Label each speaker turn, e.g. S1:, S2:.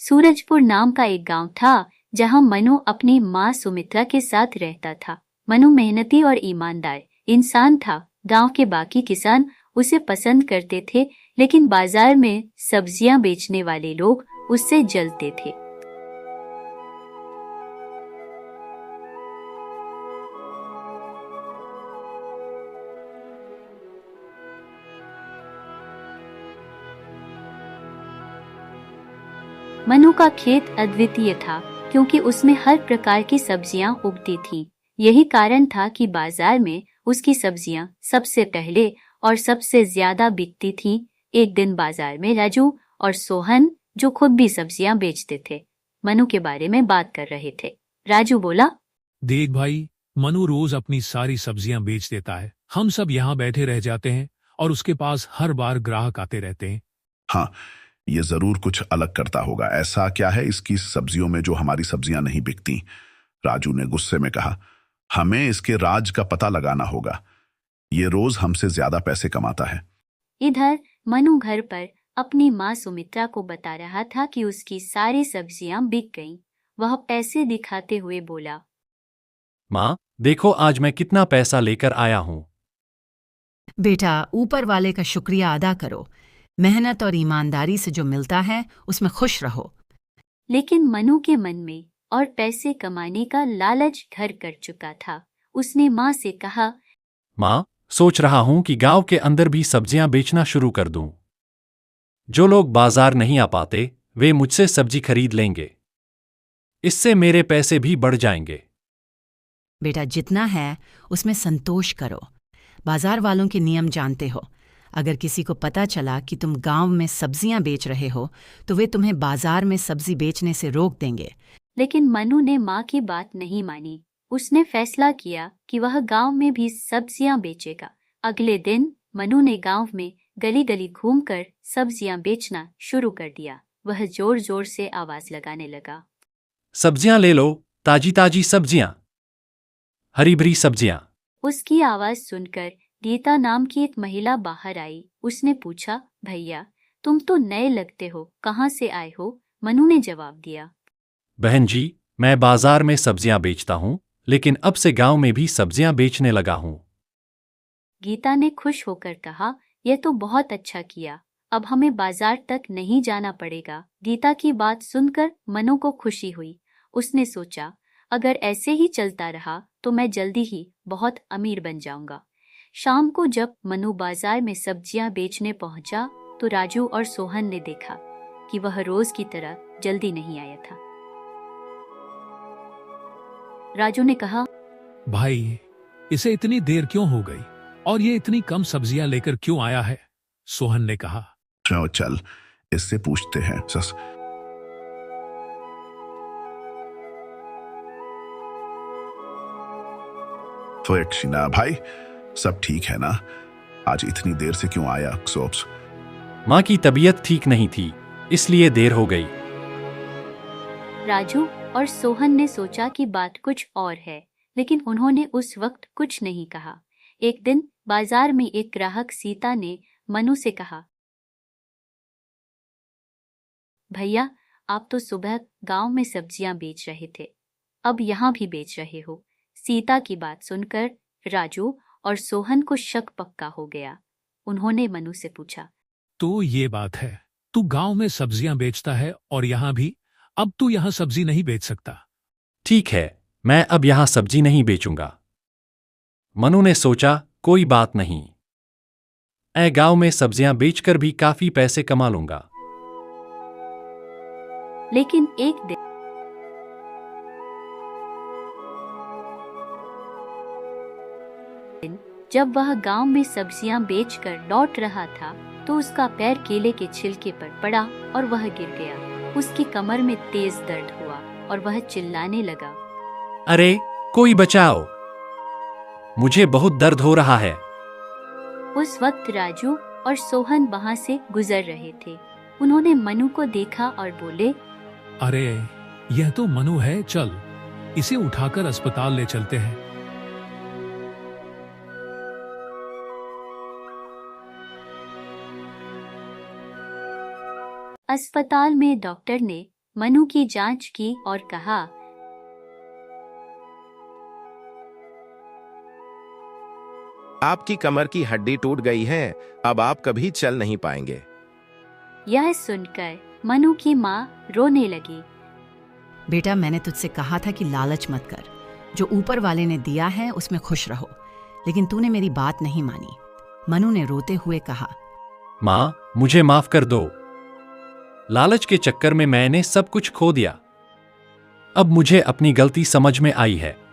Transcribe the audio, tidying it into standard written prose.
S1: सूरजपुर नाम का एक गांव था जहां मनु अपनी माँ सुमित्रा के साथ रहता था। मनु मेहनती और ईमानदार इंसान था। गांव के बाकी किसान उसे पसंद करते थे, लेकिन बाजार में सब्जियां बेचने वाले लोग उससे जलते थे। मनु का खेत अद्वितीय था क्योंकि उसमें हर प्रकार की सब्जियां उगती थीं। यही कारण था कि बाजार में उसकी सब्जियां सबसे पहले और सबसे ज्यादा बिकती थीं। एक दिन बाजार में राजू और सोहन, जो खुद भी सब्जियां बेचते थे, मनु के बारे में बात कर रहे थे। राजू बोला,
S2: देख भाई, मनु रोज अपनी सारी सब्जियां बेच देता है। हम सब यहाँ बैठे रह जाते हैं और उसके पास हर बार ग्राहक आते रहते हैं।
S3: हाँ, ये जरूर कुछ अलग करता होगा। ऐसा क्या है इसकी सब्जियों में जो हमारी सब्जियां नहीं बिकती? राजू ने गुस्से में कहा। हमें इसके राज का पता लगाना होगा। ये रोज हमसे ज्यादा पैसे कमाता है।
S1: इधर मनु घर पर अपनी माँ सुमित्रा को बता रहा था कि उसकी सारी सब्जियां बिक गईं। वह पैसे दिखाते हुए बोला,
S4: माँ, देखो आज मैं कितना पैसा लेकर आया हूँ।
S5: बेटा, ऊपर वाले का शुक्रिया अदा करो। मेहनत और ईमानदारी से जो मिलता है उसमें खुश रहो।
S1: लेकिन मनु के मन में और पैसे कमाने का लालच घर कर चुका था। उसने माँ से कहा,
S4: माँ, सोच रहा हूँ कि गांव के अंदर भी सब्जियां बेचना शुरू कर दूं। जो लोग बाजार नहीं आ पाते वे मुझसे सब्जी खरीद लेंगे। इससे मेरे पैसे भी बढ़ जाएंगे।
S5: बेटा, जितना है उसमें संतोष करो। बाजार वालों के नियम जानते हो। अगर किसी को पता चला कि तुम गांव में सब्जियां बेच रहे हो तो वे तुम्हें बाजार में सब्जी बेचने से रोक देंगे।
S1: लेकिन मनु ने माँ की बात नहीं मानी। उसने फैसला किया कि वह गांव में भी सब्जियां बेचेगा। अगले दिन मनु ने गांव में गली गली घूमकर सब्जियां बेचना शुरू कर दिया। वह जोर जोर से आवाज लगाने लगा,
S4: सब्जियां ले लो, ताजी ताजी सब्जियां, हरी भरी सब्जियां।
S1: उसकी आवाज सुनकर गीता नाम की एक महिला बाहर आई। उसने पूछा, भैया, तुम तो नए लगते हो, कहाँ से आए हो? मनु ने जवाब दिया,
S4: बहन जी, मैं बाजार में सब्जियां बेचता हूँ, लेकिन अब से गांव में भी सब्जियां बेचने लगा हूँ।
S1: गीता ने खुश होकर कहा, यह तो बहुत अच्छा किया। अब हमें बाजार तक नहीं जाना पड़ेगा। गीता की बात सुनकर मनु को खुशी हुई। उसने सोचा, अगर ऐसे ही चलता रहा तो मैं जल्दी ही बहुत अमीर बन जाऊंगा। शाम को जब मनु बाजार में सब्जियां बेचने पहुंचा तो राजू और सोहन ने देखा कि वह रोज की तरह जल्दी नहीं आया था। राजू ने कहा,
S2: भाई, इसे इतनी देर क्यों हो गई और ये इतनी कम सब्जियां लेकर क्यों आया है? सोहन ने कहा।
S3: चल, इससे पूछते हैं। तो यक्षिना भाई, सब ठीक है ना? आज इतनी देर से क्यों आया? सोप्स,
S4: माँ की तबीयत ठीक नहीं थी, इसलिए देर हो गई।
S1: राजू और सोहन ने सोचा कि बात कुछ और है, लेकिन उन्होंने उस वक्त कुछ नहीं कहा। एक दिन बाजार में एक ग्राहक सीता ने मनु से कहा, भैया, आप तो सुबह गांव में सब्जियां बेच रहे थे, अब यहाँ भी बेच रहे हो। सीता की बात सुनकर राजू और सोहन को शक पक्का हो गया। उन्होंने मनु से पूछा,
S2: तो ये बात है, तू गांव में सब्जियां बेचता है और यहाँ भी? अब तू यहाँ सब्जी नहीं बेच सकता।
S4: ठीक है, मैं अब यहाँ सब्जी नहीं बेचूंगा। मनु ने सोचा, कोई बात नहीं, मैं गांव में सब्जियां बेचकर भी काफी पैसे कमा लूंगा।
S1: लेकिन एक दिन जब वह गांव में सब्जियां बेचकर लौट रहा था तो उसका पैर केले के छिलके पर पड़ा और वह गिर गया। उसकी कमर में तेज दर्द हुआ और वह चिल्लाने लगा,
S4: अरे, कोई बचाओ, मुझे बहुत दर्द हो रहा है।
S1: उस वक्त राजू और सोहन वहां से गुजर रहे थे। उन्होंने मनु को देखा और बोले,
S2: अरे, यह तो मनु है, चल इसे उठाकर अस्पताल ले चलते हैं।
S1: अस्पताल में डॉक्टर ने मनु की जांच की और कहा,
S6: आपकी कमर की हड्डी टूट गई है, अब आप कभी चल नहीं पाएंगे।
S1: यह सुनकर मनु की माँ रोने लगी।
S5: बेटा, मैंने तुझसे कहा था कि लालच मत कर। जो ऊपर वाले ने दिया है उसमें खुश रहो, लेकिन तूने मेरी बात नहीं मानी। मनु ने रोते हुए कहा,
S4: माँ, मुझे माफ कर दो। लालच के चक्कर में मैंने सब कुछ खो दिया। अब मुझे अपनी गलती समझ में आई है।